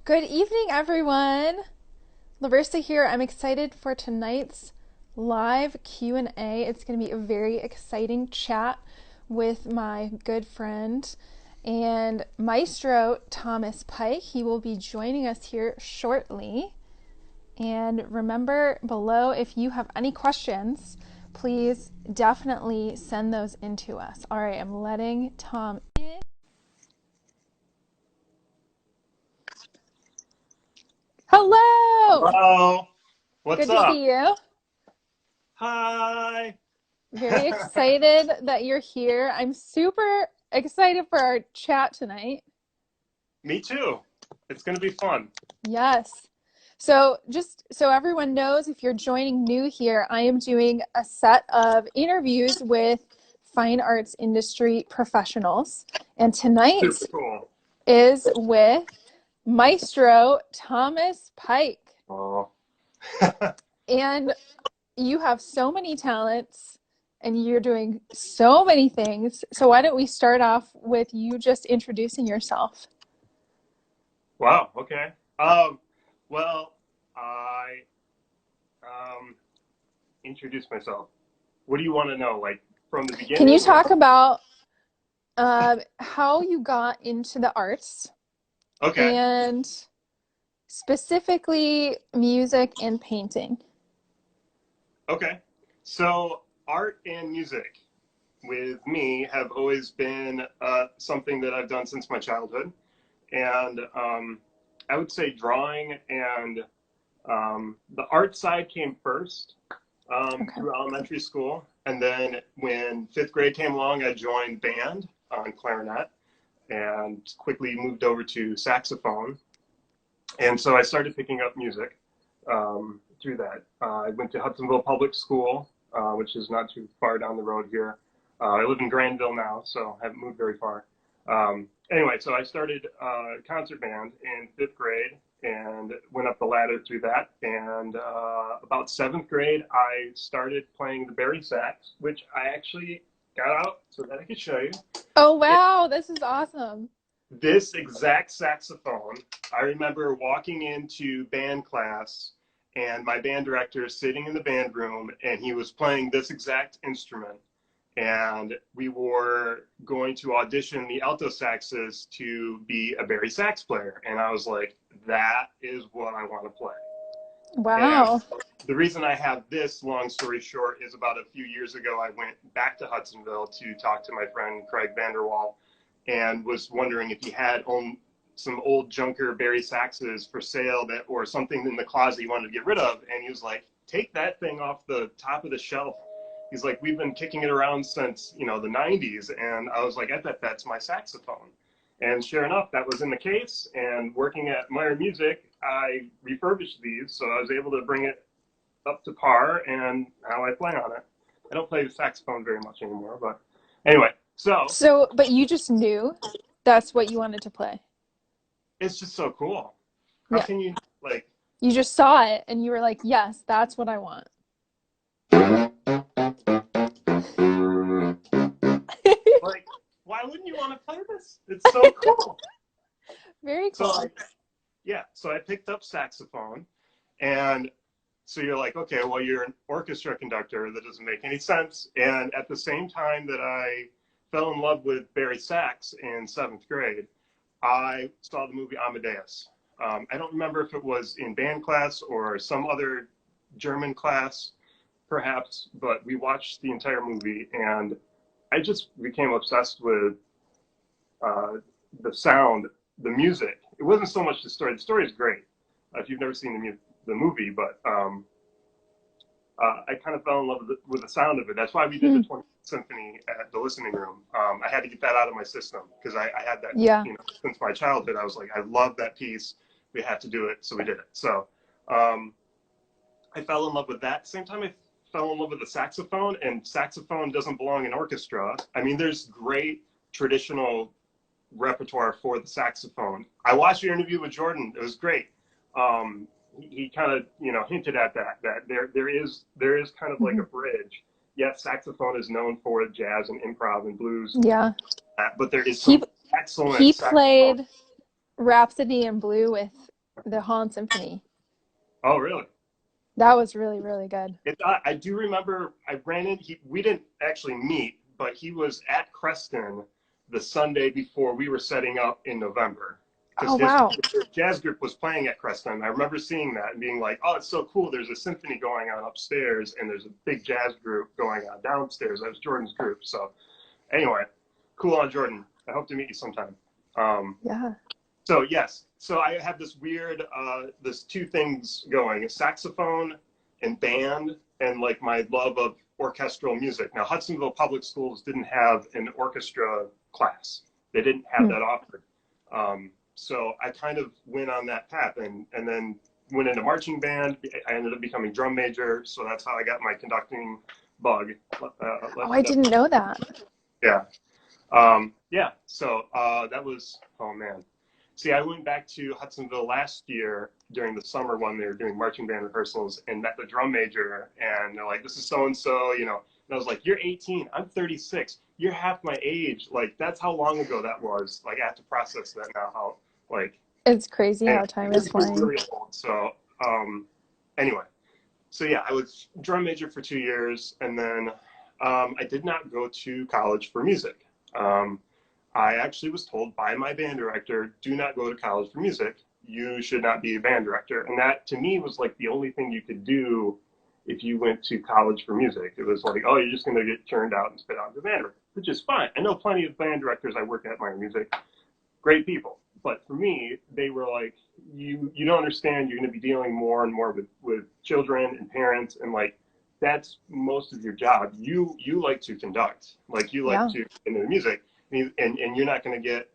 Good evening, everyone. Larissa here. I'm excited for tonight's live Q&A. It's going to be a very exciting chat with my good friend and maestro Thomas Pike. He will be joining us here shortly. And remember below, if you have any questions, please definitely send those in to us. All right, I'm letting Tom in. Hello! Hello. What's Good to up? see you. Hi. Very excited that you're here. I'm super excited for our chat tonight. Me too. It's going to be fun. Yes. So, just so everyone knows, if you're joining new here, I am doing a set of interviews with fine arts industry professionals. And tonight Super cool. is with Maestro Thomas Pike. Oh. And you have so many talents and you're doing so many things. So why don't we start off with you just introducing yourself? Wow. Okay. Well, I introduced myself. What do you want to know? Like from the Can you beginning or? talk about how you got into the arts Okay. and specifically music and painting? Okay. So art and music with me have always been something that I've done since my childhood. And I would say drawing and the art side came first Okay. through elementary school. And then when fifth grade came along, I joined band on clarinet and quickly moved over to saxophone. And so I started picking up music through that. I went to Hudsonville Public School, which is not too far down the road here. I live in Grandville now, so I haven't moved very far. Anyway, so I started concert band in fifth grade and went up the ladder through that. And about seventh grade, I started playing the bari sax, which I actually got out so that I could show you. Oh, wow. This is awesome. This exact saxophone, I remember walking into band class and my band director sitting in the band room and he was playing this exact instrument. And we were going to audition the alto saxes to be a bari sax player. And I was like, that is what I want to play. And Wow. the reason I have this, long story short, is about a few years ago, I went back to Hudsonville to talk to my friend Craig Vanderwall and was wondering if he had some old junker bari saxes for sale that or something in the closet he wanted to get rid of. And he was like, take that thing off the top of the shelf. He's like, we've been kicking it around since, the 90s. And I was like, I bet that's my saxophone. And sure enough, that was in the case. And working at Meyer Music, I refurbished these. So I was able to bring it up to par and now I play on it. I don't play the saxophone very much anymore, but anyway, so So, but you just knew that's what you wanted to play. it's just so cool. How Yeah. can you like You just saw it and you were like, yes, that's what I want. like why wouldn't you want to play this? It's so cool. Very So cool. so I picked up saxophone and so you're like, okay, well you're an orchestra conductor. That doesn't make any sense. And at the same time that I fell in love with bari sax in seventh grade, I saw the movie Amadeus. I don't remember if it was in band class or some other German class, perhaps, but we watched the entire movie and I just became obsessed with uh, the sound, the music. It wasn't so much the story. The story is great if you've never seen the movie, but I kind of fell in love with the sound of it. That's why we did the Hmm. 20th Symphony at the listening room. I had to get that out of my system because I had that, Yeah. since my childhood. I was like, I love that piece. We have to do it, so we did it. So um, I fell in love with that. Same time, I fell in love with the saxophone, and saxophone doesn't belong in orchestra. I mean, there's great traditional repertoire for the saxophone. I watched your interview with Jordan. It was great. He kind of hinted at that there is kind of like Hmm. a bridge. Yes, saxophone is known for jazz and improv and blues, Yeah. but there is He some excellent he saxophone. played Rhapsody in Blue with the Hahn Symphony. Oh, really? That was really, really good. I do remember I ran in. We didn't actually meet, but he was at Creston the Sunday before we were setting up in November because Oh, wow. his jazz group was playing at Creston. I remember seeing that and being like, "Oh, it's so cool! There's a symphony going on upstairs, and there's a big jazz group going on downstairs." That was Jordan's group. So anyway, cool on Jordan. I hope to meet you sometime. Um, Yeah. so yes, so I have this weird, this two things going: a saxophone and band, and like my love of orchestral music. Now, Hudsonville Public Schools didn't have an orchestra class; they didn't have Hmm. that offered. So I kind of went on that path, and then went into marching band. I ended up becoming drum major, so that's how I got my conducting bug. Oh, I didn't know that. Yeah. Yeah, so that was, oh man. See, I went back to Hudsonville last year during the summer when they were doing marching band rehearsals and met the drum major. And they're like, this is so and so, you know. And I was like, you're 18, I'm 36, you're half my age. Like, that's how long ago that was. Like, I have to process that now, how, like, It's crazy and how time is we're flying. really old. So, anyway, so yeah, I was drum major for 2 years. And then I did not go to college for music. I actually was told by my band director, do not go to college for music. You should not be a band director. And that to me was like the only thing you could do if you went to college for music. It was like, oh, you're just going to get turned out and spit out as a band director, which is fine. I know plenty of band directors I work at Meyer Music, great people. But for me, they were like, you don't understand. You're going to be dealing more and more with children and parents, and like that's most of your job. You like to conduct, like you like Yeah. to into the music, and you're not going to get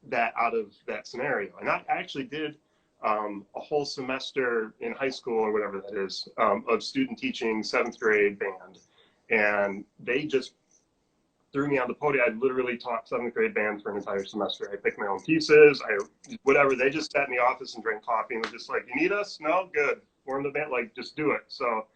that out of that scenario. And I actually did a whole semester in high school or whatever that is of student teaching, seventh grade band, and they just threw me on the podium. I literally taught seventh grade band for an entire semester. I picked my own pieces. Whatever. They just sat in the office and drank coffee and was just like, "You need us? No, good. Form the band. Like, just do it." So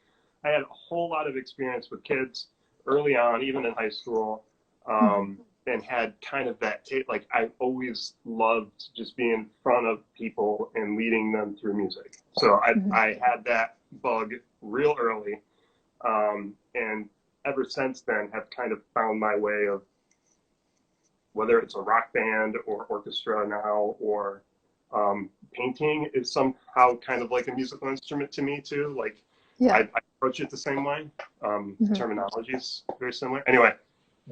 I had a whole lot of experience with kids early on, even in high school, and had kind of that like I always loved just being in front of people and leading them through music. So Mhm. I had that bug real early, and ever since then have kind of found my way of whether it's a rock band or orchestra now or painting is somehow kind of like a musical instrument to me too. Like Yeah. I approach it the same way. Mhm. Terminology is very similar. Anyway,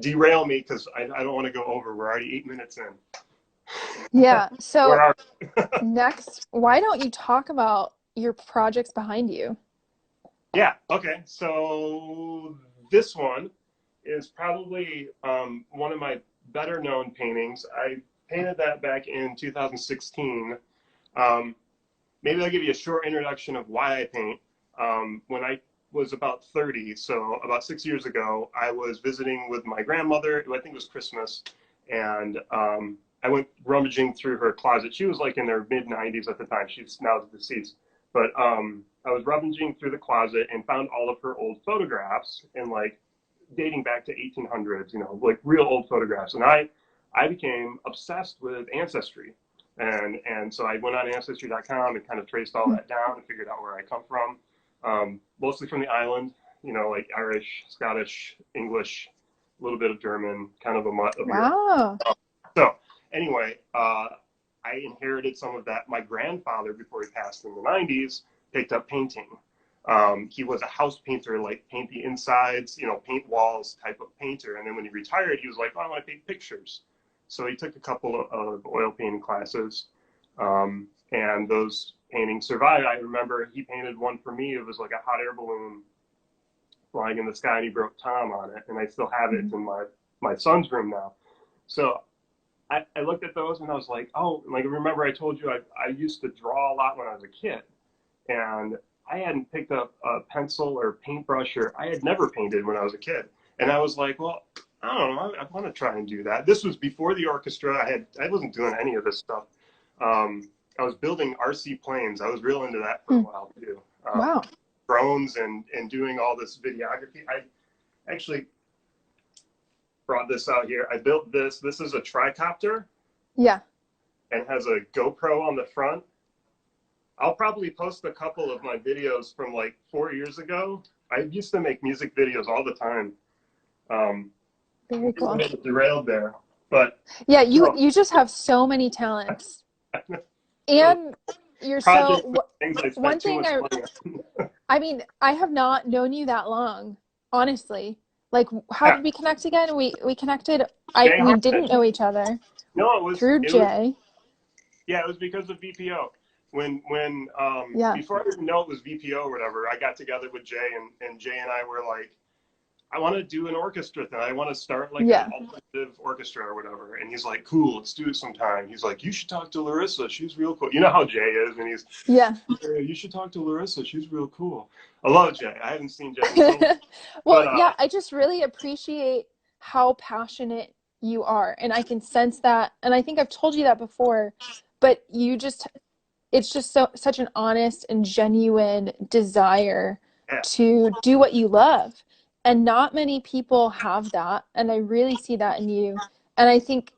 derail me because I don't want to go over. We're already 8 minutes in. Yeah. Where So are next, why don't you talk about your projects behind you? Yeah, okay. So this one is probably one of my better known paintings. I painted that back in 2016. Um, Maybe I'll give you a short introduction of why I paint. When I was about 30, so about 6 years ago, I was visiting with my grandmother, who I think was Christmas, and I went rummaging through her closet. She was like in her mid 90s at the time. She's now deceased. But I was rummaging through the closet and found all of her old photographs and like dating back to 1800s, you know, like real old photographs. And I became obsessed with ancestry. And so I went on ancestry.com and kind of traced all that down and figured out where I come from. Mostly from the island, you know, like Irish, Scottish, English, a little bit of German, kind of a mutt of Europe. Wow. So anyway, I inherited some of that. My grandfather, before he passed in the 90s, picked up painting. He was a house painter, like paint the insides, you know, paint walls type of painter. And then when he retired, he was like, oh, I want to paint pictures. So he took a couple of oil painting classes, and those paintings survived. I remember he painted one for me. It was like a hot air balloon flying in the sky, and he wrote Tom on it, and I still have it Mhm. in my son's room now. So I looked at those and I was like, oh, like remember I told you I used to draw a lot when I was a kid, and I hadn't picked up a pencil or paintbrush, or I had never painted when I was a kid. And I was like, well, I don't know, I want to try and do that. This was before the orchestra. I wasn't doing any of this stuff. I was building RC planes. I was real into that for a Hmm. while too. Wow. Drones and doing all this videography. I actually brought this out here. I built this. This is a tricopter Yeah. and has a GoPro on the front. I'll probably post a couple of my videos from like 4 years ago. I used to make music videos all the time. Very cool. Derailed there, but Yeah, no, you just have so many talents. those And you're projects, so things I one spent too thing much money on. I mean, I have not known you that long, honestly. Like, how Yeah, did we connect again? We connected. I Jay we didn't Hartnett. know each other No, through Jay. yeah, it was because of VPO. When Yeah. before I didn't know it was VPO or whatever, I got together with Jay, and Jay and I were like, I want to do an orchestra thing. I want to start like an Yeah. alternative orchestra or whatever. And he's like, cool, let's do it sometime. He's like, you should talk to Larissa. She's real cool. You know how Jay is, and he's, Yeah. yeah, you should talk to Larissa. She's real cool. I love Jay. I haven't seen Jay in so long. Well, But yeah, I just really appreciate how passionate you are, and I can sense that. And I think I've told you that before, but it's just such an honest and genuine desire yeah, to do what you love. And not many people have that, and I really see that in you. And I think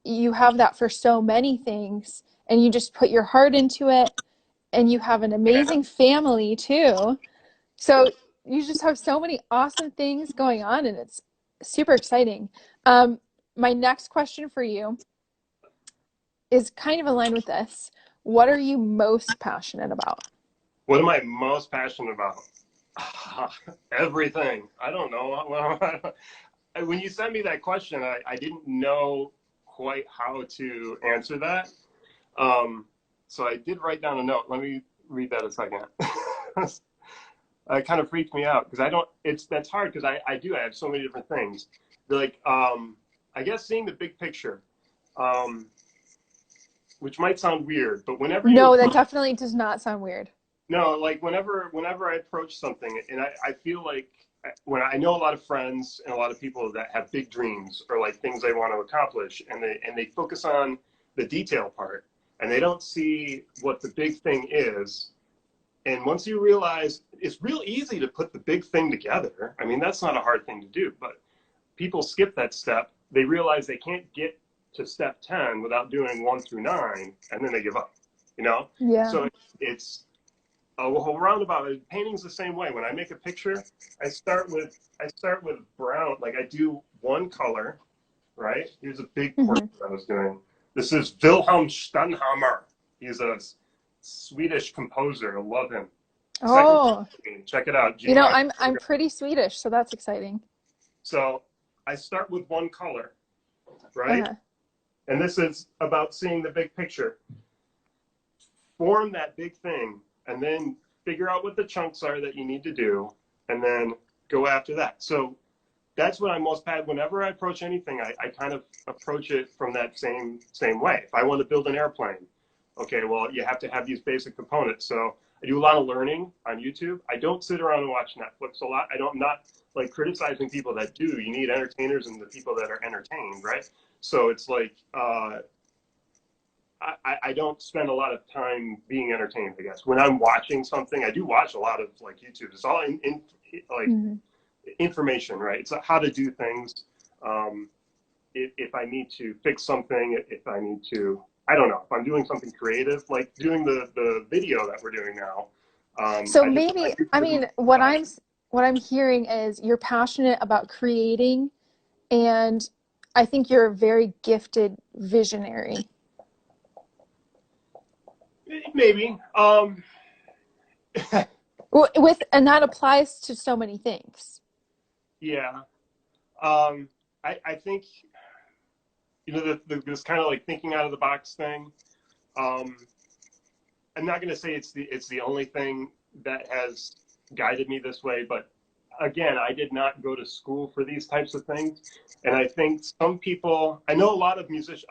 you have that for so many things, and you just put your heart into it, and you have an yeah. amazing family too. So you just have so many awesome things going on, and it's super exciting. Um, my next question for you is kind of aligned with this. What are you most passionate about? What am I most passionate about? Everything. I don't know. When you sent me that question, I didn't know quite how to answer that. So I did write down a note. Let me read that a second. It kind of freaked me out because I don't. That's hard because I have so many different things. Like I guess seeing the big picture, um, which might sound weird, but whenever you No, that approach, definitely does not sound weird. no, like whenever I approach something, and I feel like when I know a lot of friends and a lot of people that have big dreams or like things they want to accomplish, and they focus on the detail part, and they don't see what the big thing is. And once you realize it's real easy to put the big thing together, I mean, that's not a hard thing to do, but people skip that step. They realize they can't get to step 10 without doing 1 through 9, and then they give up, you know? Yeah. So it's a whole roundabout. Painting's the same way. When I make a picture, I start with brown. Like I do one color, right? Here's a big Mm-hmm. portrait I was doing. This is Wilhelm Steinhammer. He's a Swedish composer. I love him. Second, Oh, check it out. you G know, minor. I'm pretty Swedish, so that's exciting. So I start with one color, right? Uh-huh. And this is about seeing the big picture. Form that big thing, and then figure out what the chunks are that you need to do, and then go after that. So that's what I'm most bad. Whenever I approach anything, I kind of approach it from that same way. If I want to build an airplane, okay, well, you have to have these basic components. So I do a lot of learning on YouTube. I don't sit around and watch Netflix a lot. I'm not like criticizing people that do. You need entertainers and the people that are entertained, right? So it's like I don't spend a lot of time being entertained, I guess. When I'm watching something, I do watch a lot of like YouTube. It's all in like Mm-hmm. information, right? It's how to do things. If I need to fix something, if I need to, I don't know, if I'm doing something creative, like doing the video that we're doing now. So I maybe, do I for the mean, what I'm hearing is you're passionate about creating, and I think you're a very gifted visionary. maybe. And that applies to so many things. Yeah. I think this kind of like thinking out of the box thing. Um, I'm not going to say it's the only thing that has guided me this way, but again, I did not go to school for these types of things, and I think some people. I know a lot of musicians.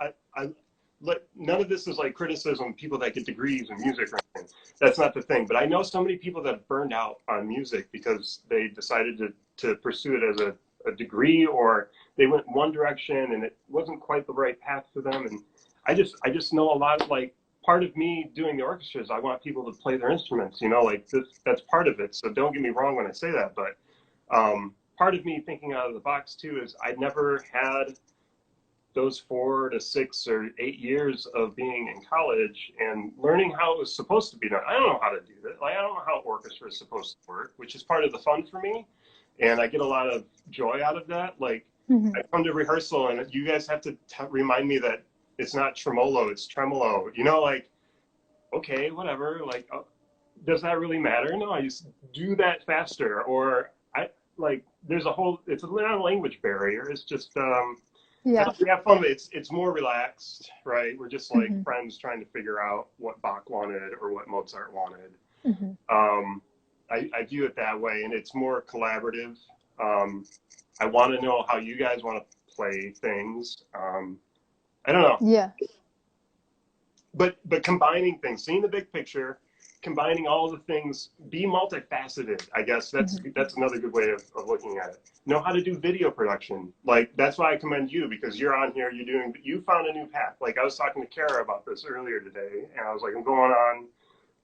None of this is like criticism. People that get degrees in music or anything. That's not the thing. But I know so many people that burned out on music because they decided to pursue it as a degree, or they went one direction and it wasn't quite the right path for them. And I just know a lot of like part of me doing the orchestras, I want people to play their instruments, like that's part of it. So don't get me wrong when I say that, but part of me thinking out of the box too is I never had those 4 to 6 or 8 years of being in college and learning how it was supposed to be done. I don't know how to do that. Like, I don't know how orchestra is supposed to work, which is part of the fun for me. And I get a lot of joy out of that. Like, Mm-hmm. I come to rehearsal and you guys have to remind me that it's not tremolo, it's tremolo. You know, like, okay, whatever. Like, does that really matter? No, I just do that faster. Or I like, there's a whole, it's not a language barrier. It's just, Yeah. we have fun. It's more relaxed, right? We're just like Mm-hmm. friends trying to figure out what Bach wanted or what Mozart wanted. Mm-hmm. I view it that way, and it's more collaborative. I want to know how you guys want to play things. I don't know, Yeah. but combining things, seeing the big picture, combining all the things, be multifaceted. I guess Mm-hmm. that's another good way of looking at it. Know how to do video production. Like, that's why I commend you, because you're on here, you found a new path. Like, I was talking to Kara about this earlier today, and I was like, I'm going on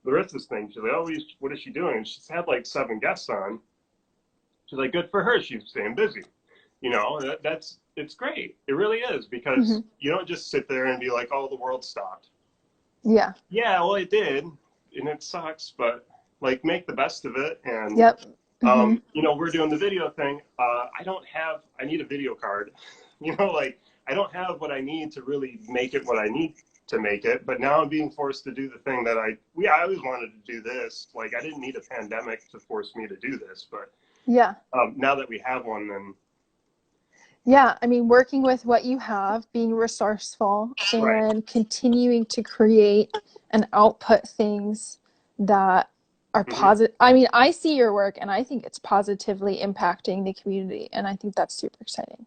Larissa's thing. She's like, oh, what is she doing? And she's had like 7 guests on. She's like, good for her. She's staying busy. You know, it's great. It really is, Mm-hmm. because you don't just sit there and be like, oh, the world stopped. Yeah. Yeah, well, it did, and it sucks, but like, make the best of it. And Yep. Mm-hmm. you know, we're doing the video thing. I need a video card. You know, like, I don't have what I need to really make it what I need to make it. But now I'm being forced to do the thing that I always wanted to do this. Like, I didn't need a pandemic to force me to do this, but Yeah. now that we have one, then Yeah. I mean, working with what you have, being resourceful, right. and continuing to create and output things that are Hmm. positive. I mean, I see your work and I think it's positively impacting the community, and I think that's super exciting.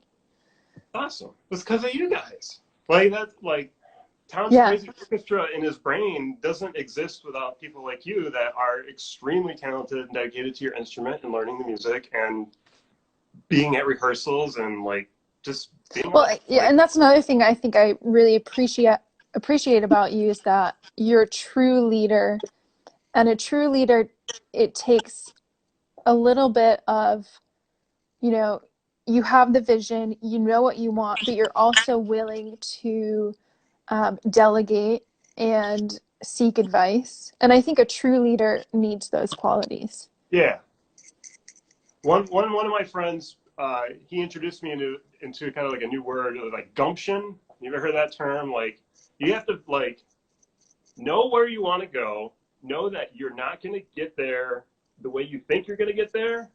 Awesome. It's because of you guys. Like, that's like, Tom's Yeah. crazy orchestra in his brain doesn't exist without people like you that are extremely talented and dedicated to your instrument and learning the music and being at rehearsals and like just being Well, awesome. yeah, Like, and that's another thing I think I really appreciate about you is that you're a true leader, and a true leader, it takes a little bit of, you know, you have the vision, you know what you want, but you're also willing to delegate and seek advice. And I think a true leader needs those qualities. yeah. One of my friends, he introduced me into kind of like a new word, like gumption. You ever heard that term? Like, you have to like know where you want to go, know that you're not going to get there the way you think you're going to get there,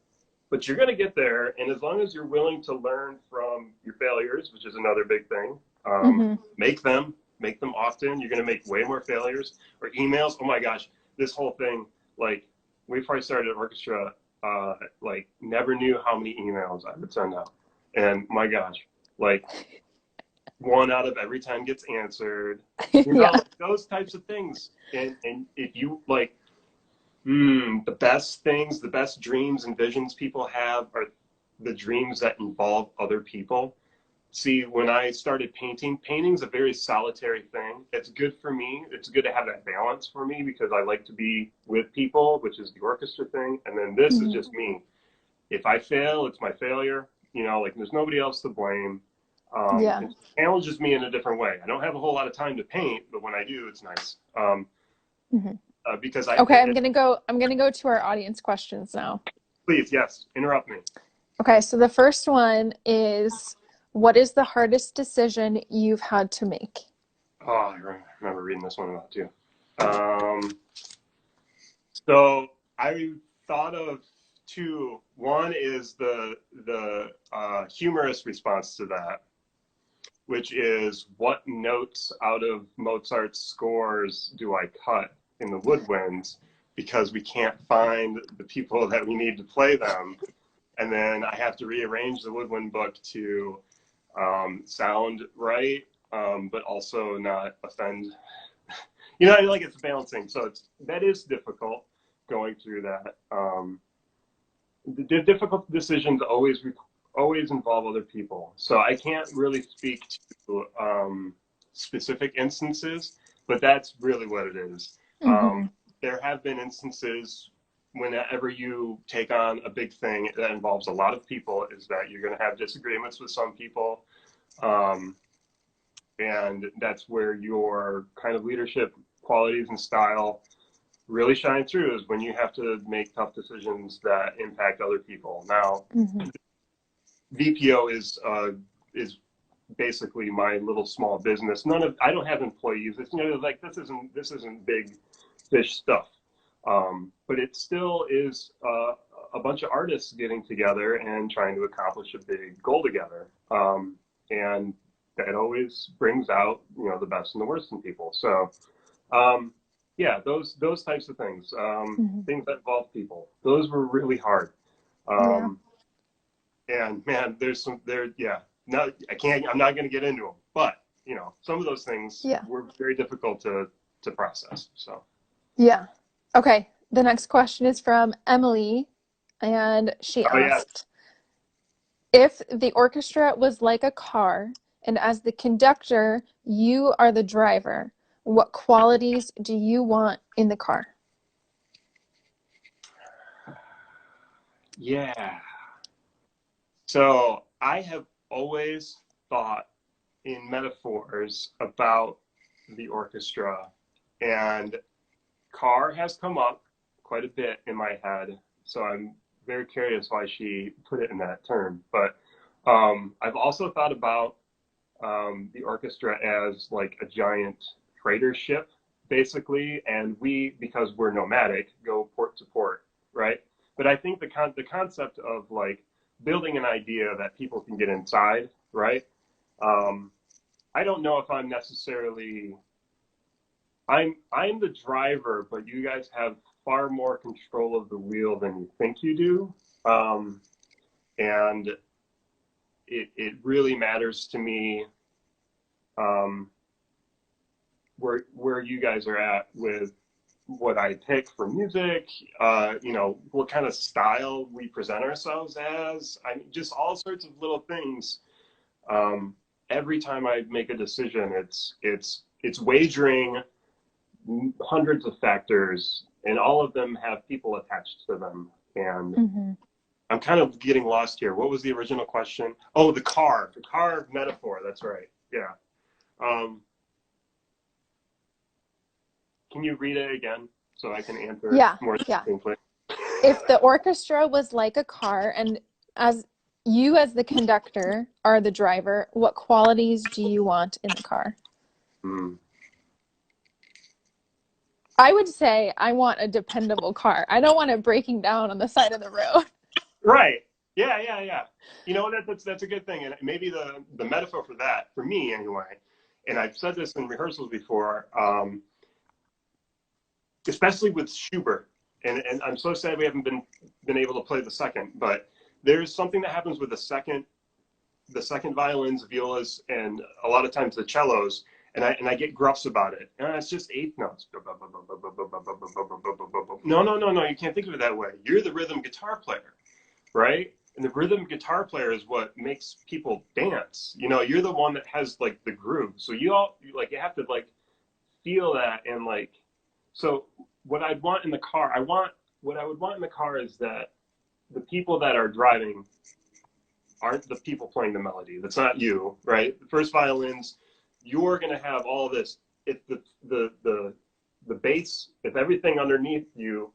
but you're going to get there. And as long as you're willing to learn from your failures, which is another big thing, Mm-hmm. make them often. You're going to make way more failures. Or emails. Oh my gosh, this whole thing, like, before I started an orchestra, like, never knew how many emails I would send out. And my gosh, like, 1 out of every 10 gets answered. You know, Yeah. like, those types of things. And if you like, the best things, the best dreams and visions people have are the dreams that involve other people. See, when I started painting, painting's a very solitary thing. It's good for me. It's good to have that balance for me, because I like to be with people, which is the orchestra thing. And then this is Mm-hmm. just me. If I fail, it's my failure. You know, like, there's nobody else to blame. Yeah. It challenges me in a different way. I don't have a whole lot of time to paint, but when I do, it's nice. Mm-hmm. Because Okay, I'm gonna go to our audience questions now. please, yes, interrupt me. Okay, so the first one is, what is the hardest decision you've had to make? Oh, I remember reading this one about too. Um, so I thought of two. One is the humorous response to that, which is, what notes out of Mozart's scores do I cut in the woodwinds, because we can't find the people that we need to play them, and then I have to rearrange the woodwind book to sound right, but also not offend. You know, like, it's balancing. So that is difficult, going through that. The difficult decisions always involve other people. So I can't really speak to specific instances, but that's really what it is. Mm-hmm. There have been instances whenever you take on a big thing that involves a lot of people, is that you're going to have disagreements with some people. Um, And that's where your kind of leadership qualities and style really shine through, is when you have to make tough decisions that impact other people. Now, VPO is basically my little small business. I don't have employees. It's, like this isn't big fish stuff. But it still is a bunch of artists getting together and trying to accomplish a big goal together. And that always brings out, the best and the worst in people. So, yeah, those types of things, things that involve people, those were really hard. And man, no, I'm not going to get into them, but some of those things were very difficult to process. So. Yeah. Okay. The next question is from Emily, and she asked, if the orchestra was like a car, and as the conductor, you are the driver, what qualities do you want in the car? Yeah. So I have always thought in metaphors about the orchestra, and car has come up quite a bit in my head. So I'm very curious why she put it in that term. But I've also thought about the orchestra as like a giant freighter ship, basically. And we, because we're nomadic, go port to port, right? But I think the concept of like building an idea that people can get inside, right? I don't know if I'm necessarily, I'm the driver, but you guys have far more control of the wheel than you think you do. And it really matters to me where you guys are at with what I pick for music, what kind of style we present ourselves as. I mean, just all sorts of little things. Every time I make a decision, it's wagering hundreds of factors, and all of them have people attached to them. And I'm kind of getting lost here. What was the original question? Oh, the car metaphor. That's right. Yeah. Can you read it again so I can answer more succinctly? If the orchestra was like a car, and as you as the conductor are the driver, what qualities do you want in the car? I would say I want a dependable car. I don't want it breaking down on the side of the road. Right. Yeah. That's a good thing. And maybe the metaphor for that, for me anyway, and I've said this in rehearsals before, especially with Schubert, and I'm so sad we haven't been able to play the second, but there's something that happens with the second violins, violas, and a lot of times the cellos, and I get gruffs about it. And it's just eighth notes. No, you can't think of it that way. You're the rhythm guitar player, right? And the rhythm guitar player is what makes people dance. You're the one that has like the groove. So you have to like feel that, and like, so what I'd want in the car, what I would want in the car is that the people that are driving aren't the people playing the melody. That's not you, right? The first violins, you're going to have all this. If the bass, if everything underneath you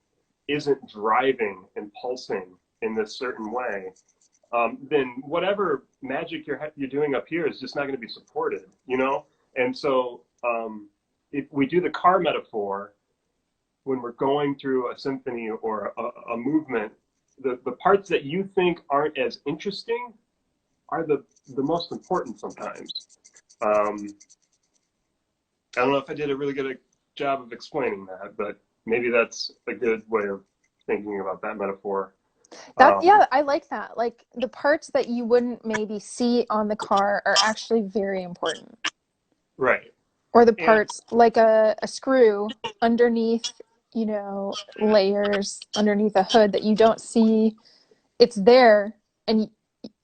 isn't driving and pulsing in this certain way, then whatever magic you're doing up here is just not going to be supported, And so if we do the car metaphor, when we're going through a symphony or a movement, the parts that you think aren't as interesting are the most important sometimes. I don't know if I did a really good job of explaining that, but maybe that's a good way of thinking about that metaphor. I like that. Like the parts that you wouldn't maybe see on the car are actually very important. Right. Or the parts like a screw underneath, layers underneath a hood that you don't see. It's there, and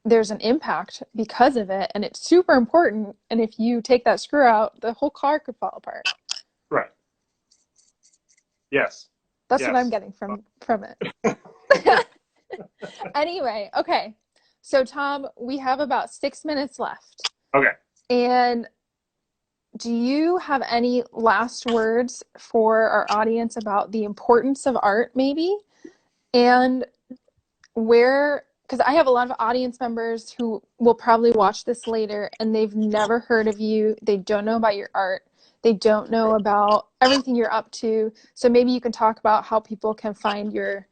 there's an impact because of it, and it's super important. And if you take that screw out, the whole car could fall apart. Right. Yes. That's what I'm getting from it. Anyway, okay. So Tom, we have about 6 minutes left. Okay. And do you have any last words for our audience about the importance of art, maybe? And where, because I have a lot of audience members who will probably watch this later and they've never heard of you. They don't know about your art. They don't know about everything you're up to. So maybe you can talk about how people can find your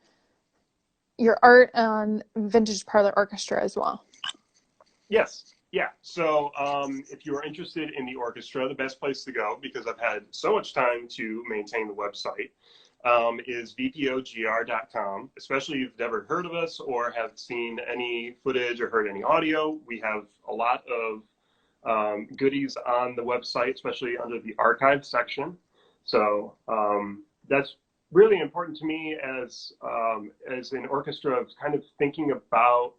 art on Vintage Parlor Orchestra as well. Yes. Yeah. So if you are interested in the orchestra, the best place to go, because I've had so much time to maintain the website, is vpogr.com. Especially if you've never heard of us or have seen any footage or heard any audio. We have a lot of goodies on the website, especially under the archive section. So that's really important to me as an orchestra of kind of thinking about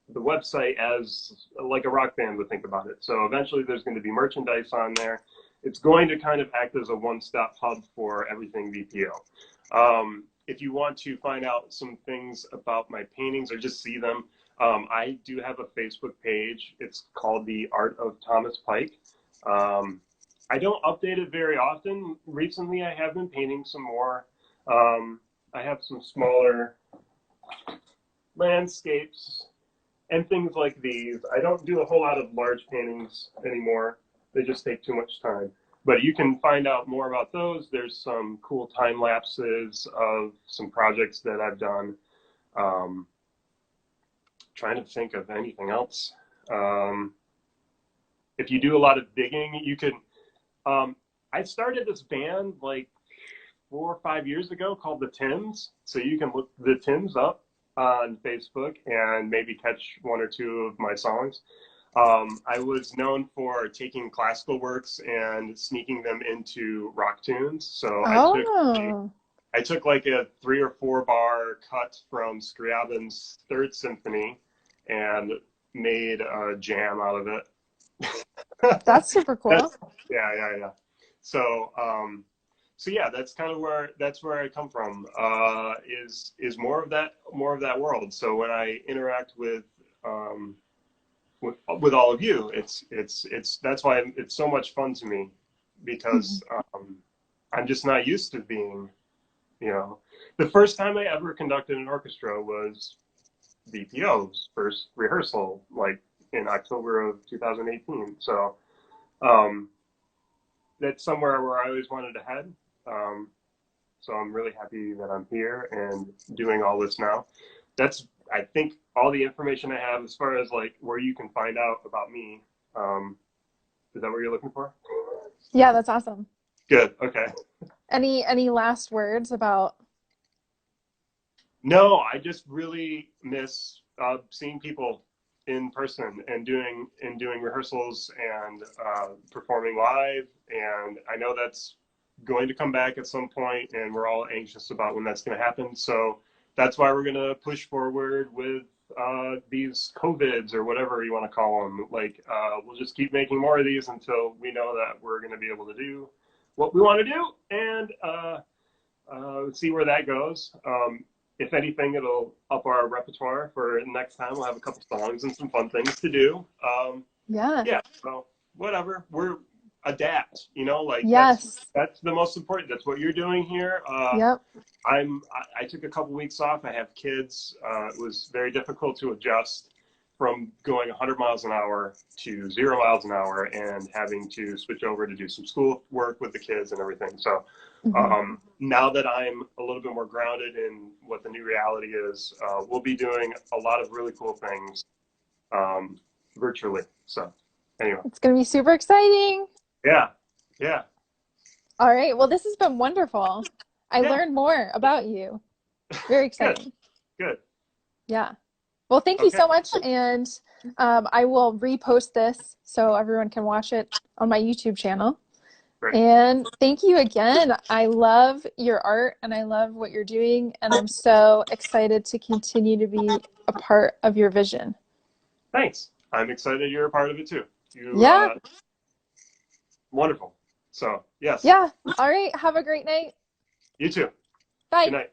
the website as like a rock band would think about it. So eventually there's going to be merchandise on there. It's going to kind of act as a one-stop hub for everything VPO. If you want to find out some things about my paintings or just see them, I do have a Facebook page. It's called The Art of Thomas Pike. I don't update it very often. Recently, I have been painting some more. I have some smaller landscapes and things like these. I don't do a whole lot of large paintings anymore. They just take too much time. But you can find out more about those. There's some cool time lapses of some projects that I've done. Trying to think of anything else. If you do a lot of digging, you can. I started this band like 4 or 5 years ago called the Tims. So you can look the Tims up on Facebook and maybe catch one or two of my songs. I was known for taking classical works and sneaking them into rock tunes. So I took like a 3 or 4 bar cut from Scriabin's Third Symphony and made a jam out of it. That's super cool. Yeah. So, so yeah, that's kind of where I come from. Is more of that world. So when I interact with all of you, it's that's why it's so much fun to me, because I'm just not used to being, the first time I ever conducted an orchestra was VPO's first rehearsal, like in October of 2018. So that's somewhere where I always wanted to head. So I'm really happy that I'm here and doing all this now. That's, I think, all the information I have as far as like where you can find out about me. Is that what you're looking for? Yeah, that's awesome. Good. Okay. Any last words about? No, I just really miss seeing people in person and doing rehearsals and performing live. And I know that's going to come back at some point, and we're all anxious about when that's going to happen. So that's why we're going to push forward with these COVIDs or whatever you want to call them. Like, we'll just keep making more of these until we know that we're going to be able to do what we want to do, and see where that goes. If anything, it'll up our repertoire for next time. We'll have a couple songs and some fun things to do. Yeah. So whatever, we're adapt. Like Yes. that's the most important. That's what you're doing here. Yep. I took a couple weeks off. I have kids. It was very difficult to adjust from going 100 miles an hour to 0 miles an hour and having to switch over to do some school work with the kids and everything. So now that I'm a little bit more grounded in what the new reality is, we'll be doing a lot of really cool things virtually. So anyway. It's going to be super exciting. Yeah. All right. Well, this has been wonderful. I learned more about you. Very exciting. Good. Yeah. Well, thank you so much. And I will repost this so everyone can watch it on my YouTube channel. Great. And thank you again. I love your art and I love what you're doing. And I'm so excited to continue to be a part of your vision. Thanks. I'm excited you're a part of it too. Yeah. Wonderful. So, yes. Yeah. All right. Have a great night. You too. Bye. Good night.